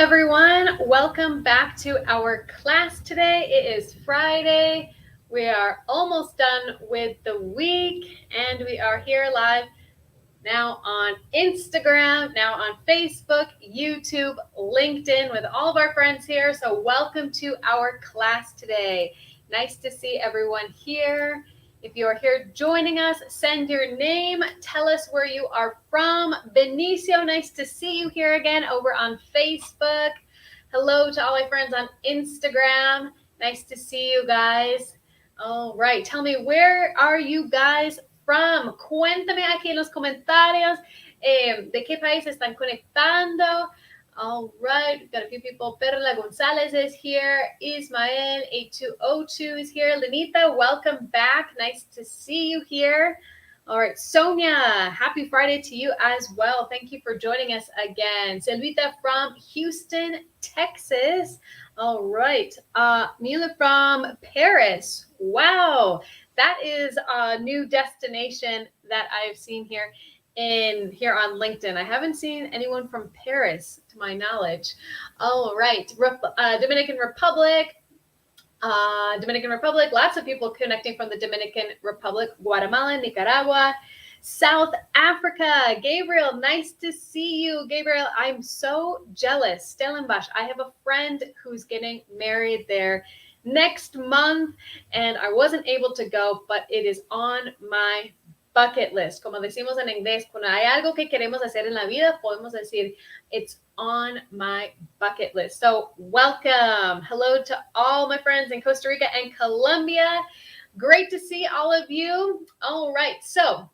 everyone. Welcome back to our class today. It is Friday. We are almost done with the week, and we are here live now on Instagram, now on Facebook, YouTube, LinkedIn with all of our friends here. So welcome to our class today. Nice to see everyone here. If you are here joining us, send your name. Tell us where you are from. Benicio, nice to see you here again over on Facebook. Hello to all my friends on Instagram. Nice to see you guys. All right, tell me, where are you guys from? Cuéntame aquí en los comentarios de qué país están conectando. All right, we've got a few people. Perla Gonzalez is here. Ismael 8202 is here. Lenita, welcome back. Nice to see you here. All right, Sonia, happy Friday to you as well. Thank you for joining us again. Silvita from Houston, Texas. All right, Mila from Paris. Wow, that is a new destination that I've seen here on LinkedIn. I haven't seen anyone from Paris to my knowledge. All right, Dominican Republic, lots of people connecting from the Dominican Republic, Guatemala, Nicaragua, South Africa. Gabriel, nice to see you. Gabriel, I'm so jealous. Stellenbosch, I have a friend who's getting married there next month, and I wasn't able to go, but it is on my bucket list. Como decimos en inglés, cuando hay algo que queremos hacer en la vida, podemos decir, it's on my bucket list. So welcome. Hello to all my friends in Costa Rica and Colombia. Great to see all of you. All right, so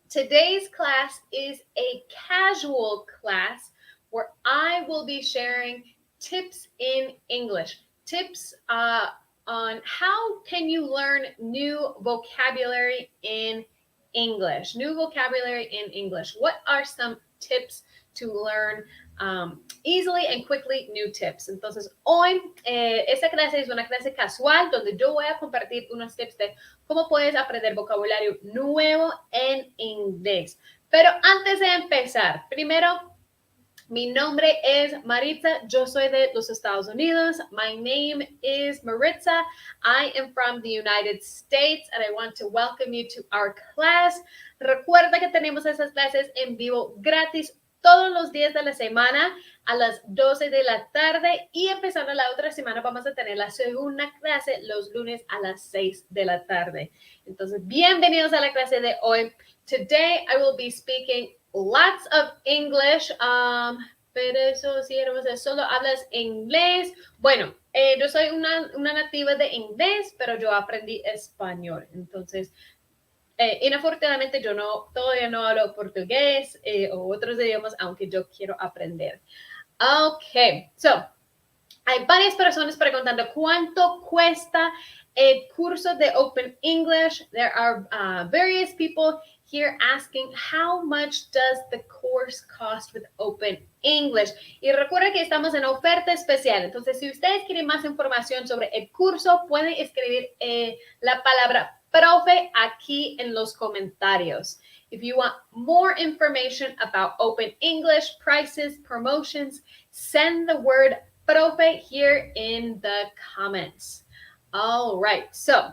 today's class is a casual class where I will be sharing tips in English. Tips on how can you learn new vocabulary in English. New vocabulary in English. What are some tips to learn easily and quickly new tips? Entonces, hoy esta clase es una clase casual donde yo voy a compartir unos tips de cómo puedes aprender vocabulario nuevo en inglés. Pero antes de empezar, primero, mi nombre es Maritza. Yo soy de los Estados Unidos. My name is Maritza. I am from the United States, and I want to welcome you to our class. Recuerda que tenemos esas clases en vivo gratis todos los días de la semana a las 12 de la tarde, y empezando la otra semana vamos a tener la segunda clase los lunes a las 6 de la tarde. Entonces, bienvenidos a la clase de hoy. Today I will be speaking lots of English, pero eso sí, solo hablas inglés. Bueno, yo soy una nativa de inglés, pero yo aprendí español. Entonces, inafortunadamente yo todavía no hablo portugués o otros idiomas, aunque yo quiero aprender. Okay, so, hay varias personas preguntando cuánto cuesta el curso de Open English. There are various people here asking how much does the course cost with Open English. Y recuerda que estamos en oferta especial. Entonces, si ustedes quieren más información sobre el curso, pueden escribir la palabra profe aquí en los comentarios. If you want more information about Open English, prices, promotions, send the word profe here in the comments. All right, so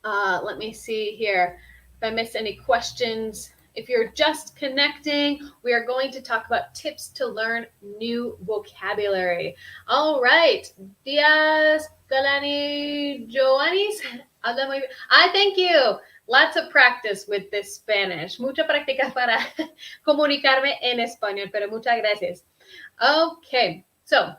let me see here if I missed any questions. If you're just connecting, we are going to talk about tips to learn new vocabulary. All right, Diaz, Galani, Joanis. Thank you. Lots of practice with this Spanish. Mucha práctica para comunicarme en español, pero muchas gracias. Okay, so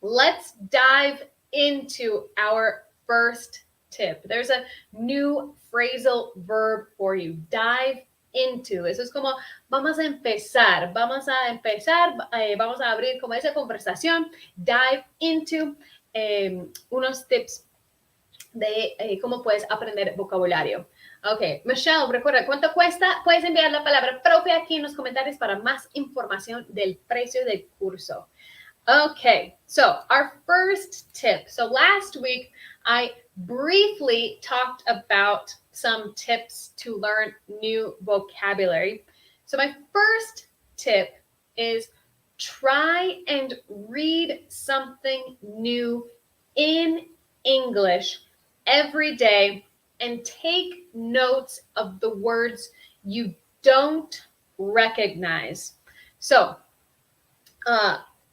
let's dive into our first tip. There's a new phrasal verb for you. Dive into. Eso es como vamos a empezar. Vamos a abrir como esa conversación. Dive into unos tips de cómo puedes aprender vocabulario. Ok, Michelle, recuerda, ¿cuánto cuesta? Puedes enviar la palabra propia aquí en los comentarios para más información del precio del curso. Okay, so our first tip. So last week, I briefly talked about some tips to learn new vocabulary. So my first tip is try and read something new in English every day and take notes of the words you don't recognize. So,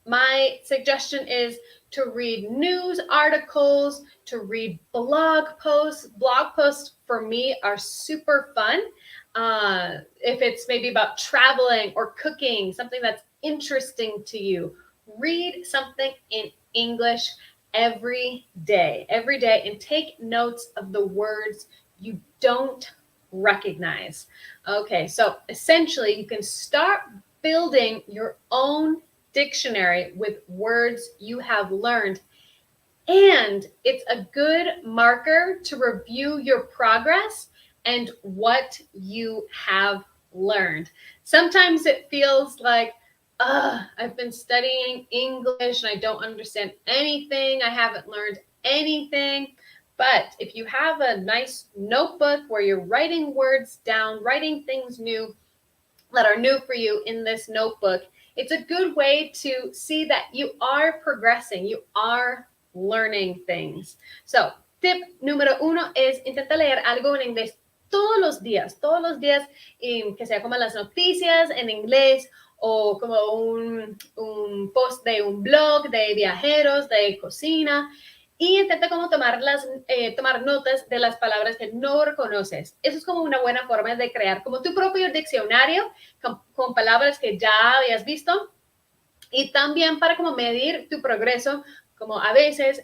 my suggestion is to read news articles, to read blog posts. Blog posts for me are super fun. If it's maybe about traveling or cooking, something that's interesting to you, read something in English every day, and take notes of the words you don't recognize. Okay, so essentially you can start building your own dictionary with words you have learned. And it's a good marker to review your progress and what you have learned. Sometimes it feels like, I've been studying English and I don't understand anything. I haven't learned anything. But if you have a nice notebook where you're writing words down, writing things new that are new for you in this notebook, it's a good way to see that you are progressing, you are learning things. So, tip número 1 es intenta leer algo en inglés todos los días, que sea como las noticias en inglés o como un post de un blog de viajeros, de cocina. Y intenta como tomar notas de las palabras que no reconoces. Eso es como una buena forma de crear como tu propio diccionario con palabras que ya habías visto. Y también para como medir tu progreso, como a veces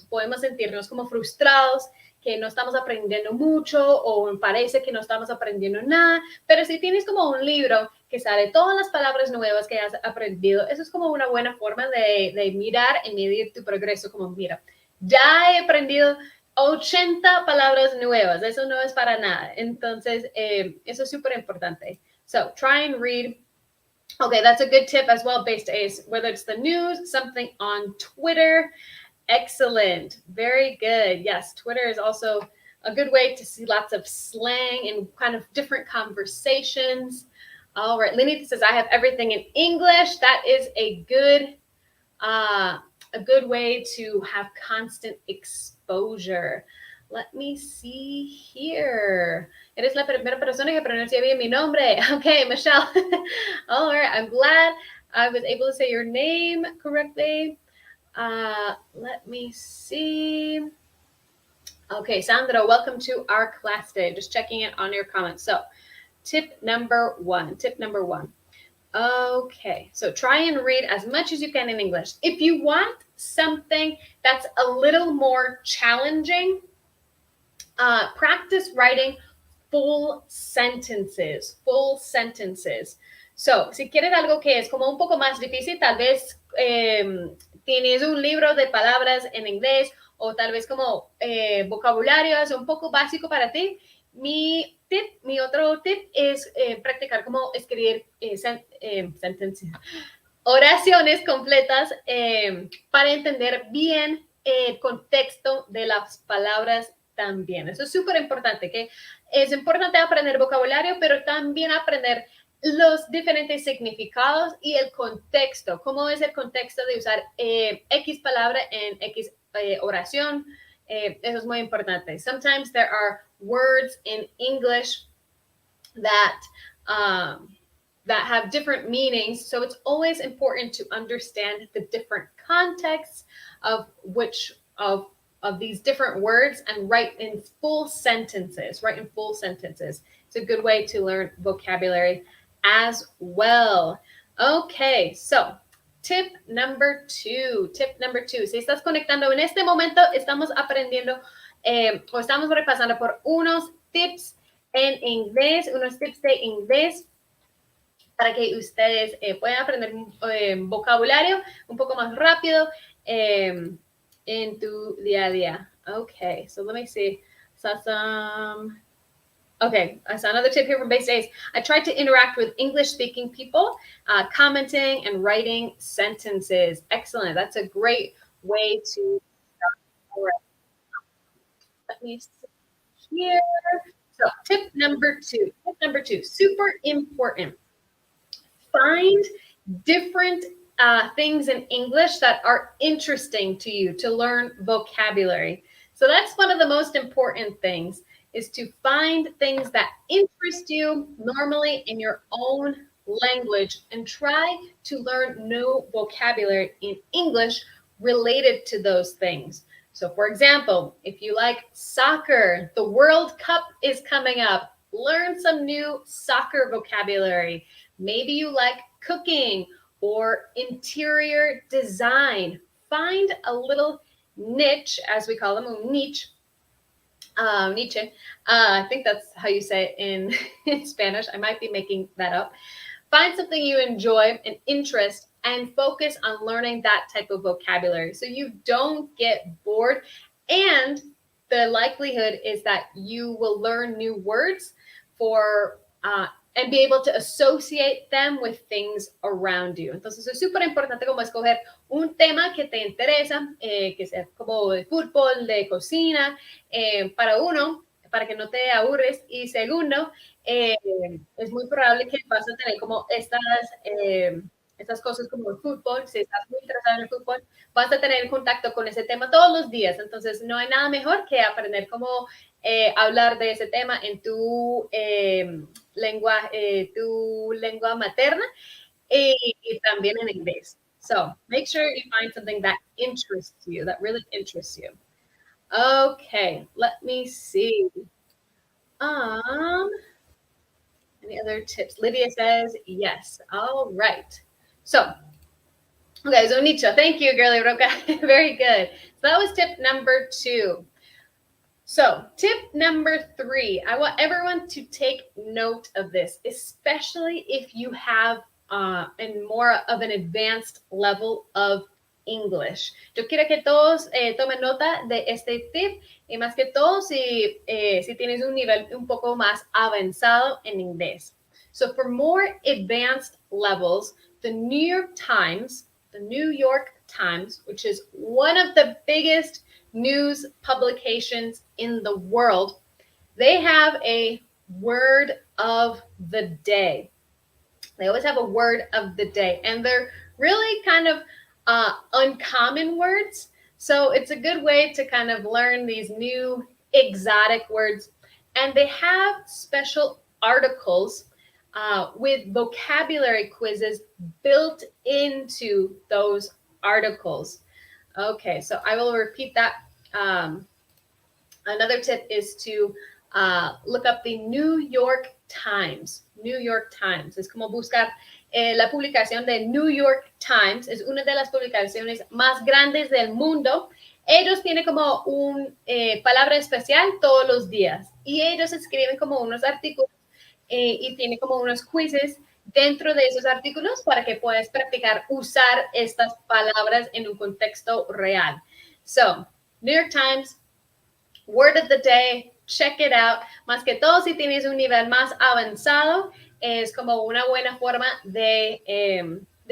podemos sentirnos como frustrados, que no estamos aprendiendo mucho o parece que no estamos aprendiendo nada, pero si tienes como un libro que sale todas las palabras nuevas que has aprendido, eso es como una buena forma de mirar y medir tu progreso, como mira, ya he aprendido 80 palabras nuevas, eso no es para nada, entonces eso es súper importante. So try and read. Okay, that's a good tip as well, based Ace, whether it's the news, something on Twitter. Excellent. Very good. Yes, Twitter is also a good way to see lots of slang and kind of different conversations. All right, Lenita says, I have everything in English. That is a good way to have constant exposure. Let me see here. Eres la primera persona que pronuncia bien mi nombre. Okay, Michelle. All right, I'm glad I was able to say your name correctly. Let me see. Okay, Sandra, welcome to our class today. Just checking in on your comments. So, tip number one. Okay, so try and read as much as you can in English. If you want something that's a little more challenging, practice writing full sentences. So, si quieres algo que es como un poco más difícil, tal vez tienes un libro de palabras en inglés o tal vez como vocabulario es un poco básico para ti. Mi otro tip es practicar como escribir sentencias, oraciones completas para entender bien el contexto de las palabras también. Eso es súper importante, que es importante aprender vocabulario, pero también aprender los diferentes significados y el contexto. ¿Cómo es el contexto de usar X palabra en X oración? Eso es muy importante. Sometimes there are words in English that have different meanings. So it's always important to understand the different contexts of these different words and write in full sentences. It's a good way to learn vocabulary as well. Okay, so tip number two. Si estás conectando en este momento, estamos aprendiendo o estamos repasando por unos tips en inglés, unos tips de inglés para que ustedes puedan aprender vocabulario un poco más rápido en tu día a día. Okay, so let me see. Okay, I saw another tip here from Base Ace. I tried to interact with English-speaking people, commenting and writing sentences. Excellent. That's a great way to start. Let me see here. So tip number two, super important. Find different things in English that are interesting to you to learn vocabulary. So that's one of the most important things, is to find things that interest you normally in your own language and try to learn new vocabulary in English related to those things. So for example, if you like soccer, the World Cup is coming up. Learn some new soccer vocabulary. Maybe you like cooking or interior design. Find a little niche, as we call them, un niche. Niche. I think that's how you say it in Spanish. I might be making that up. Find something you enjoy and interest and focus on learning that type of vocabulary so you don't get bored. And the likelihood is that you will learn new words for and be able to associate them with things around you. Entonces es súper importante como escoger un tema que te interesa, que sea como de fútbol, de cocina, para uno, para que no te aburres. Y segundo, es muy probable que vas a tener como estas cosas como el fútbol. Si estás muy interesado en el fútbol, vas a tener contacto con ese tema todos los días. Entonces no hay nada mejor que aprender cómo hablar de ese tema en tu lengua materna y también en inglés. So make sure you find something that interests you, that really interests you. Okay, let me see. Any other tips? Lydia says yes. All right. So, okay, so Nietzsche, thank you, girly Roca. Very good. So that was tip number 2. So tip number 3, I want everyone to take note of this, especially if you have more of an advanced level of English. Yo quiero que todos tomen nota de este tip y más que todo si tienes un nivel un poco más avanzado en inglés. So for more advanced levels, the New York Times, which is one of the biggest news publications in the world, they have a word of the day. They always have a word of the day, and they're really kind of uncommon words. So it's a good way to kind of learn these new exotic words. And they have special articles with vocabulary quizzes built into those articles. Okay, so I will repeat that. Another tip is to look up the New York Times. New York Times. Es como buscar la publicación de New York Times. Es una de las publicaciones más grandes del mundo. Ellos tienen como un palabra especial todos los días. Y ellos escriben como unos artículos y tienen como unos quizzes dentro de esos artículos para que puedas practicar usar estas palabras en un contexto real. So, New York Times, word of the day, check it out. Más que todo, si tienes un nivel más avanzado, es como una buena forma de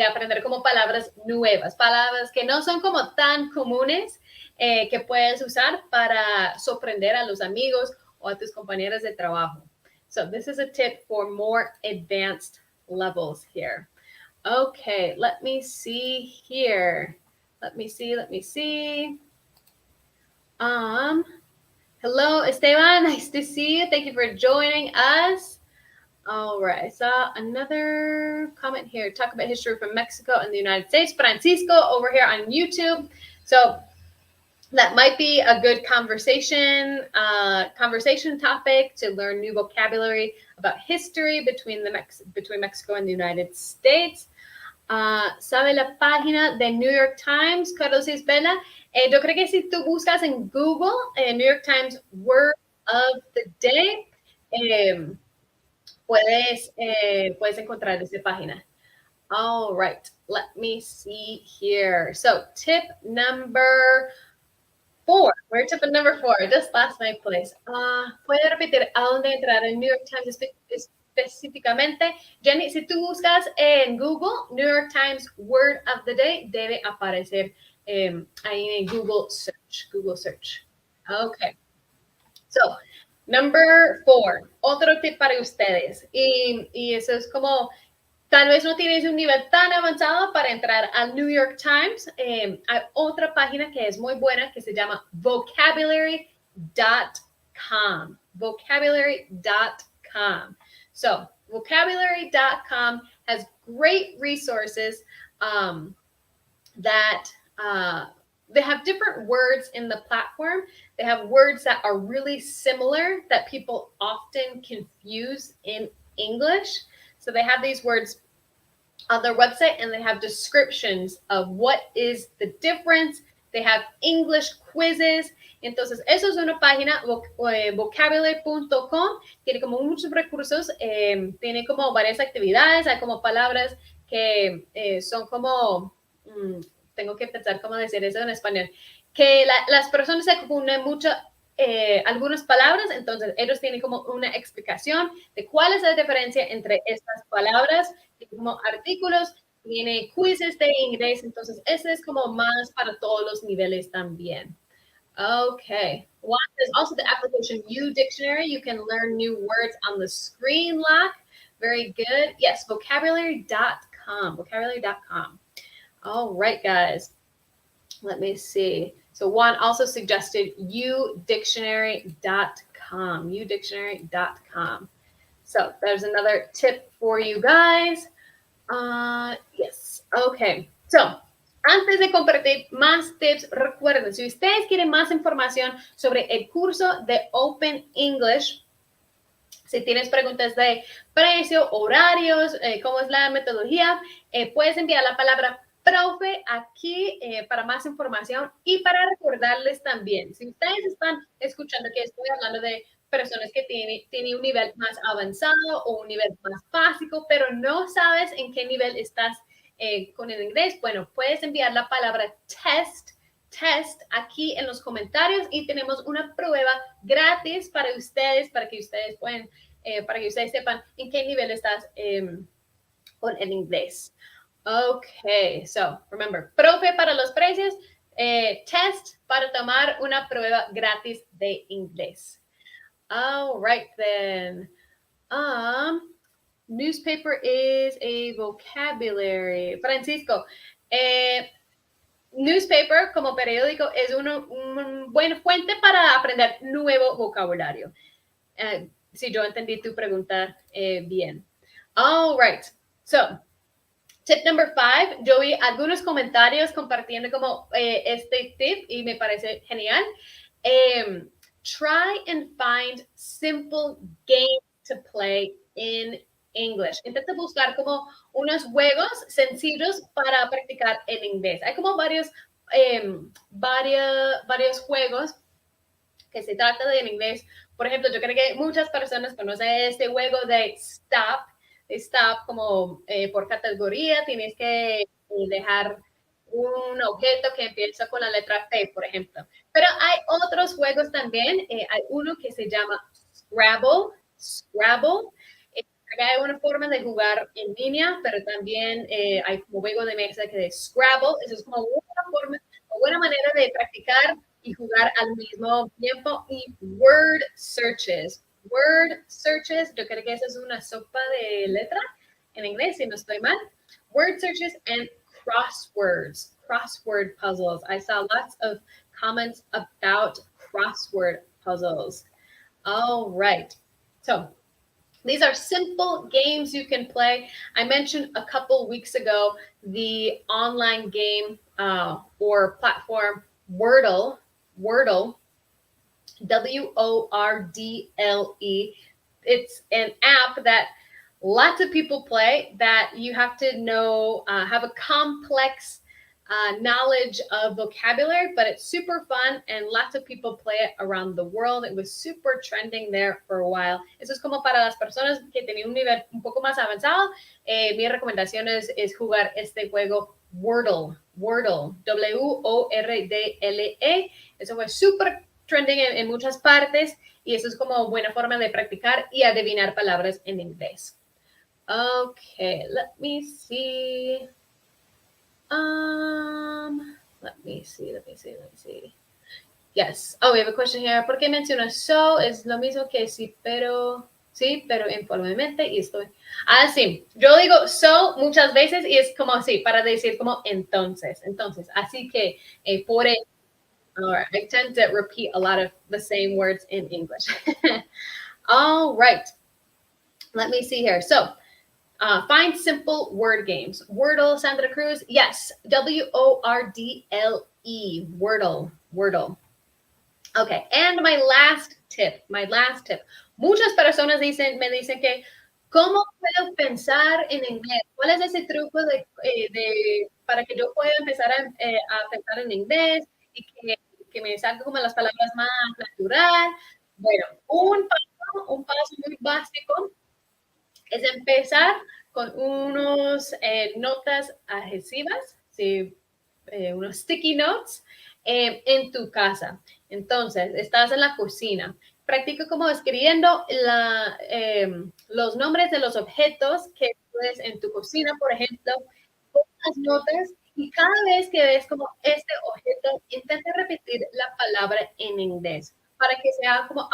aprender como palabras nuevas, palabras que no son como tan comunes, que puedes usar para sorprender a los amigos o a tus compañeros de trabajo. So this is a tip for more advanced levels here. Okay, let me see here. Let me see. Hello, Esteban. Nice to see you. Thank you for joining us. All right, I saw another comment here. Talk about history from Mexico and the United States. Francisco over here on YouTube. So that might be a good conversation topic to learn new vocabulary about history between Mexico and the United States. ¿Sabe la página de New York Times, Carlos Isabella? Yo creo que si tú buscas en Google New York Times Word of the Day, puedes encontrar esa página. All right, let me see here. So tip number 4. We're tip number 4. Just last night, please. ¿Puede repetir a dónde entrar en New York Times específicamente? Jenny, si tú buscas en Google New York Times Word of the Day, debe aparecer ahí en Google Search. Okay. So, number 4. Otro tip para ustedes. Y eso es como tal vez no tienes un nivel tan avanzado para entrar al New York Times. Hay otra página que es muy buena que se llama vocabulary.com. Vocabulary.com. So, vocabulary.com has great resources that they have different words in the platform. They have words that are really similar that people often confuse in English. So they have these words on their website and they have descriptions of what is the difference. They have English quizzes. Entonces, eso es una página, vocabulary.com. Tiene como muchos recursos, tiene como varias actividades, hay como palabras que son como, tengo que pensar cómo decir eso en español, que las personas se confunden mucho algunas palabras, entonces ellos tienen como una explicación de cuál es la diferencia entre estas palabras, como artículos, tiene quizzes de inglés, entonces ese es como más para todos los niveles también. Okay. One is also the application U Dictionary. You can learn new words on the screen lock. Very good. Yes, vocabulary.com. Vocabulary.com. All right, guys. Let me see. So Juan also suggested udictionary.com. Udictionary.com. So there's another tip for you guys. Yes. Okay. So antes de compartir más tips, recuerden, si ustedes quieren más información sobre el curso de Open English, si tienes preguntas de precio, horarios, cómo es la metodología, puedes enviar la palabra profe aquí para más información y para recordarles también, si ustedes están escuchando que estoy hablando de personas que tienen un nivel más avanzado o un nivel más básico, pero no sabes en qué nivel estás con el inglés, bueno, puedes enviar la palabra test aquí en los comentarios y tenemos una prueba gratis para ustedes, para que ustedes puedan, para que ustedes sepan en qué nivel estás con el inglés. Okay, so remember, profe para los precios, test para tomar una prueba gratis de inglés. All right then. Newspaper is a vocabulary. Francisco, newspaper como periódico es una buena fuente para aprender nuevo vocabulario. Si yo entendí tu pregunta bien. All right. So, tip number 5. Yo vi algunos comentarios compartiendo como este tip y me parece genial. Try and find simple games to play in English. Intenta buscar como unos juegos sencillos para practicar el inglés. Hay como varios juegos que se trata de en inglés. Por ejemplo, yo creo que muchas personas conocen este juego de stop como por categoría. Tienes que dejar un objeto que empieza con la letra P, por ejemplo. Pero hay otros juegos también. Hay uno que se llama Scrabble. Hay una forma de jugar en línea, pero también hay como juego de mesa que es Scrabble. Eso es como una buena manera de practicar y jugar al mismo tiempo. Y word searches. Yo creo que esa es una sopa de letra en inglés, si no estoy mal. Word searches and crossword puzzles. I saw lots of comments about crossword puzzles. All right. So these are simple games you can play. I mentioned a couple weeks ago the online game or platform Wordle, Wordle. It's an app that lots of people play that you have to know, have a complex knowledge of vocabulary, but it's super fun and lots of people play it around the world. It was super trending there for a while. Eso es como para las personas que tienen un nivel un poco más avanzado. Mi recomendación es jugar este juego Wordle, W-O-R-D-L-E. Eso fue super trending en muchas partes y eso es como buena forma de practicar y adivinar palabras en inglés. Okay, let me see. Let me see. Yes. Oh, we have a question here. ¿Por qué menciona so? Es lo mismo que sí, pero ¿sí? Pero informalmente y estoy. Así, yo digo so muchas veces y es como así, para decir como entonces. Así que por eso, I tend to repeat a lot of the same words in English. All right. Let me see here. So, find simple word games. Wordle, Sandra Cruz. Yes, Wordle. Wordle. Okay, and my last tip. Muchas personas me dicen que, ¿cómo puedo pensar en inglés? ¿Cuál es ese truco para que yo pueda empezar a pensar en inglés y que me salga como las palabras más natural? Bueno, un paso muy básico es empezar con unos notas adhesivas, ¿sí? Unos sticky notes en tu casa. Entonces, estás en la cocina. Practica como escribiendo los nombres de los objetos que ves en tu cocina, por ejemplo, pon las notas y cada vez que ves como este objeto, intenta repetir la palabra en inglés para que sea como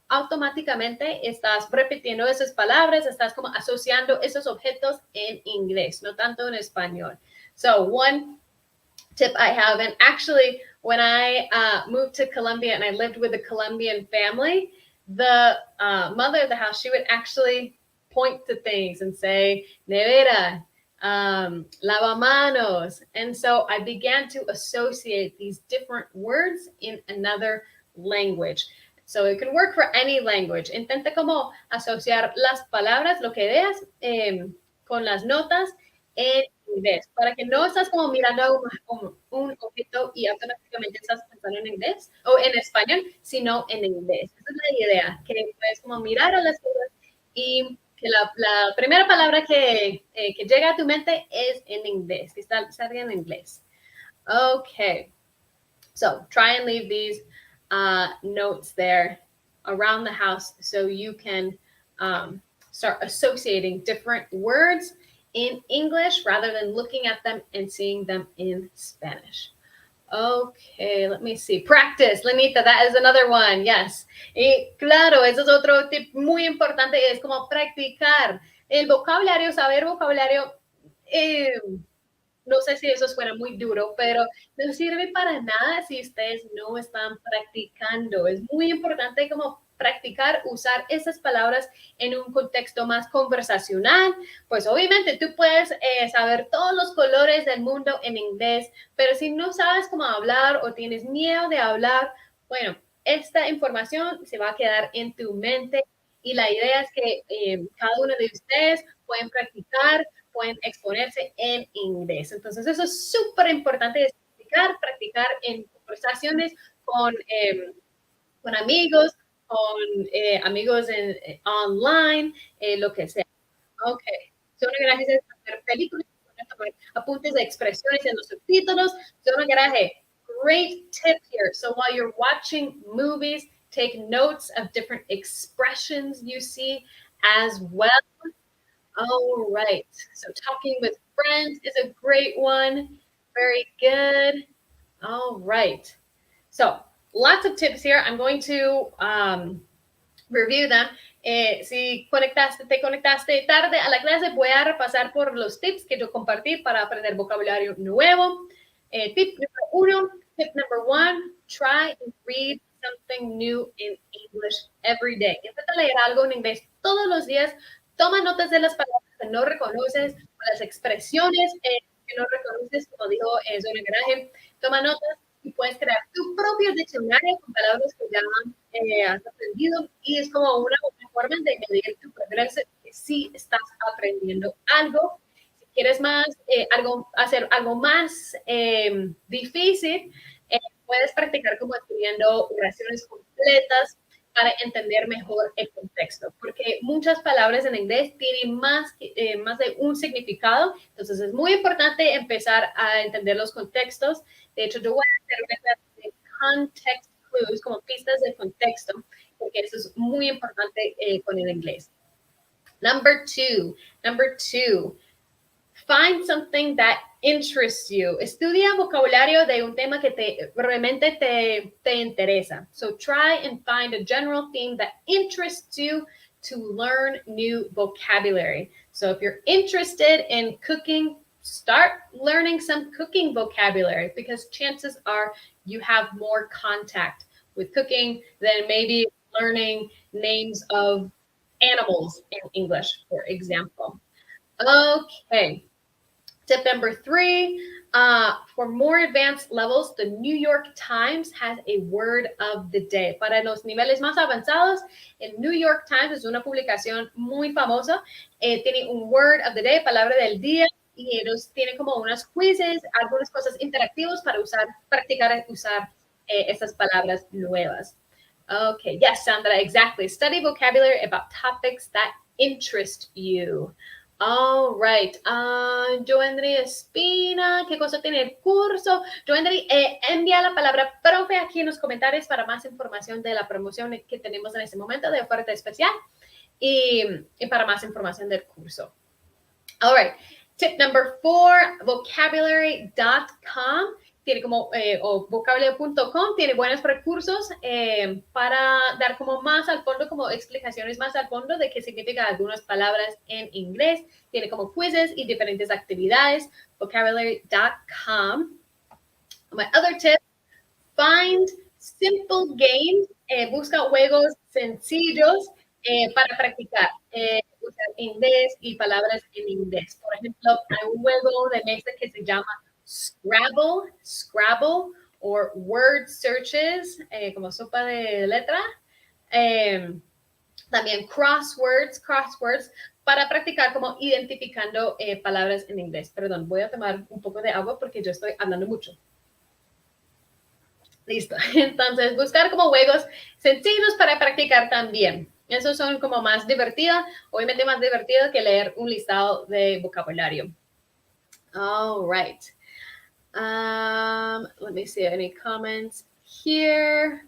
automáticamente estás repitiendo esas palabras, estás como asociando esos objetos en inglés, no tanto en español. So one tip I have, and actually when I moved to Colombia and I lived with a Colombian family, the mother of the house, she would actually point to things and say, nevera, lavamanos. And so I began to associate these different words in another language. So it can work for any language. Intenta como asociar las palabras, lo que veas, con las notas en inglés, para que no estás como mirando un objeto y automáticamente estás pensando en inglés o en español, sino en inglés. Esa es la idea, que puedes como mirar a las cosas y que la primera palabra que llega a tu mente es en inglés, que salga en inglés. Okay, so try and leave these notes there around the house so you can start associating different words in English rather than looking at them and seeing them in Spanish. Okay, let me see. Practice, Lenita, that is another one, yes. Y claro, eso es otro tip muy importante, es como practicar el vocabulario, saber vocabulario. No sé si eso suena muy duro, pero no sirve para nada si ustedes no están practicando. Es muy importante como practicar, usar esas palabras en un contexto más conversacional. Pues obviamente tú puedes saber todos los colores del mundo en inglés, pero si no sabes cómo hablar o tienes miedo de hablar, bueno, esta información se va a quedar en tu mente y la idea es que cada uno de ustedes pueden practicar, pueden exponerse en inglés. Entonces, eso es súper importante, practicar en conversaciones con amigos, con amigos online, lo que sea. Ok. Son gracias a ver películas, apuntes de expresiones en los subtítulos. Son gracias. Great tip here. So while you're watching movies, take notes of different expressions you see as well. All right. So talking with friends is a great one. Very good. All right. So lots of tips here. I'm going to review them. Si te conectaste tarde a la clase, voy a repasar por los tips que yo compartí para aprender vocabulario nuevo. Tip number one, try and read something new in English every day. Intenta leer algo en inglés todos los días. Toma notas de las palabras que no reconoces, o las expresiones que no reconoces, como dijo Zona Garaje. Toma notas y puedes crear tu propio diccionario con palabras que ya has aprendido. Y es como una forma de medir tu progreso, que sí estás aprendiendo algo. Si quieres hacer algo más difícil, puedes practicar como escribiendo oraciones completas para entender mejor el contexto, porque muchas palabras en inglés tienen más de un significado, entonces es muy importante empezar a entender los contextos. De hecho, yo voy a hacer una clase de context clues, como pistas de contexto, porque eso es muy importante con el inglés. Number two, find something that interests you. Estudia vocabulario de un tema que realmente te interesa. So try and find a general theme that interests you. to learn new vocabulary. So if you're interested in cooking, start learning some cooking vocabulary because chances are you have more contact with cooking than maybe learning names of animals in English, for example. Okay. Tip number 3, for more advanced levels, the New York Times has a word of the day. Para los niveles más avanzados, el New York Times es una publicación muy famosa. Tiene un word of the day, palabra del día, y ellos tienen como unos quizzes, algunas cosas interactivas para practicar usar estas palabras nuevas. Okay, yes, Sandra, exactly. Study vocabulary about topics that interest you. All right. Joendry Espina, ¿qué cosa tiene el curso? Joendry, envía la palabra profe aquí en los comentarios para más información de la promoción que tenemos en este momento de oferta especial y para más información del curso. All right. Tip number 4, vocabulary.com. Tiene como, o vocabulario.com, tiene buenos recursos para dar como más al fondo, como explicaciones más al fondo de qué significan algunas palabras en inglés. Tiene como quizzes y diferentes actividades. Vocabulary.com. My other tip, find simple games. Busca juegos sencillos para practicar. Usar inglés y palabras en inglés. Por ejemplo, hay un juego de mesa que se llama Scrabble, or word searches, como sopa de letra. También crosswords, para practicar como identificando palabras en inglés. Perdón, voy a tomar un poco de agua porque yo estoy hablando mucho. Listo. Entonces, buscar como juegos sencillos para practicar también. Esos son como más divertidos, obviamente más divertido que leer un listado de vocabulario. All right. Let me see any comments here.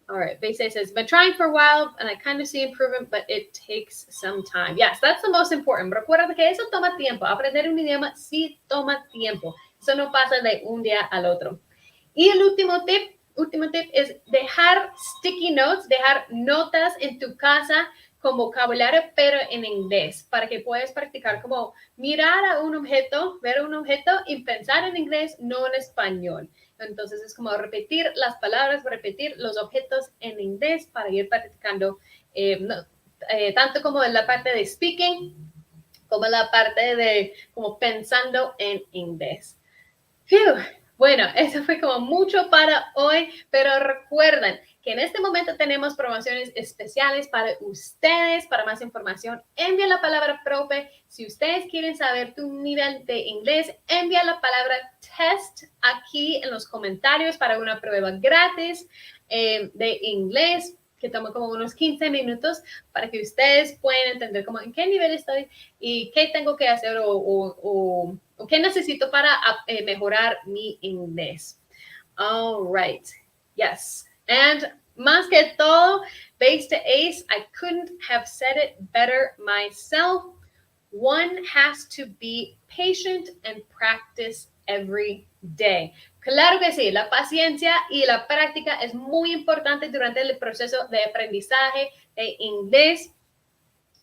All right, Base says, been trying for a while and I kind of see improvement, but it takes some time. Yes, that's the most important. Recuerda que eso toma tiempo. Aprender un idioma sí toma tiempo. Eso no pasa de un día al otro. Y el último tip es dejar sticky notes, dejar notas en tu casa con vocabulario, pero en inglés, para que puedas practicar como mirar a un objeto, ver un objeto y pensar en inglés, no en español. Entonces es como repetir las palabras, repetir los objetos en inglés para ir practicando tanto como en la parte de speaking, como en la parte de como pensando en inglés. Phew. Bueno, eso fue como mucho para hoy, pero recuerden que en este momento tenemos promociones especiales para ustedes. Para más información, envía la palabra profe. Si ustedes quieren saber tu nivel de inglés, envía la palabra test aquí en los comentarios para una prueba gratis de inglés que toma como unos 15 minutos para que ustedes puedan entender como en qué nivel estoy y qué tengo que hacer o qué necesito para mejorar mi inglés. All right. Yes. And más que todo, base to ace, I couldn't have said it better myself. One has to be patient and practice every day. Claro que sí, la paciencia y la práctica es muy importante durante el proceso de aprendizaje de inglés.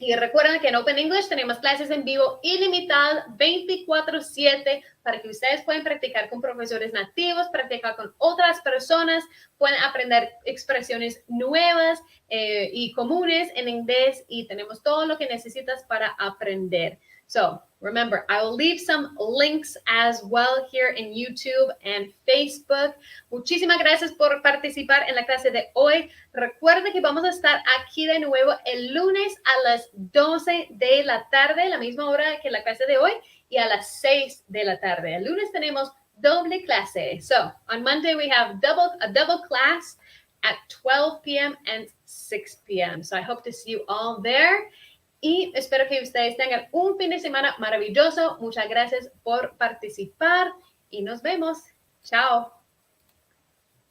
Y recuerden que en Open English tenemos clases en vivo ilimitadas 24/7 para que ustedes puedan practicar con profesores nativos, practicar con otras personas, pueden aprender expresiones nuevas y comunes en inglés y tenemos todo lo que necesitas para aprender. So, remember, I will leave some links as well here in YouTube and Facebook. Muchísimas gracias por participar en la clase de hoy. Recuerden que vamos a estar aquí de nuevo el lunes a las 12 de la tarde, la misma hora que la clase de hoy, y a las 6 de la tarde. El lunes tenemos doble clase. So, on Monday we have a double class at 12 p.m. and 6 p.m. So, I hope to see you all there. Y espero que ustedes tengan un fin de semana maravilloso. Muchas gracias por participar y nos vemos. Chao.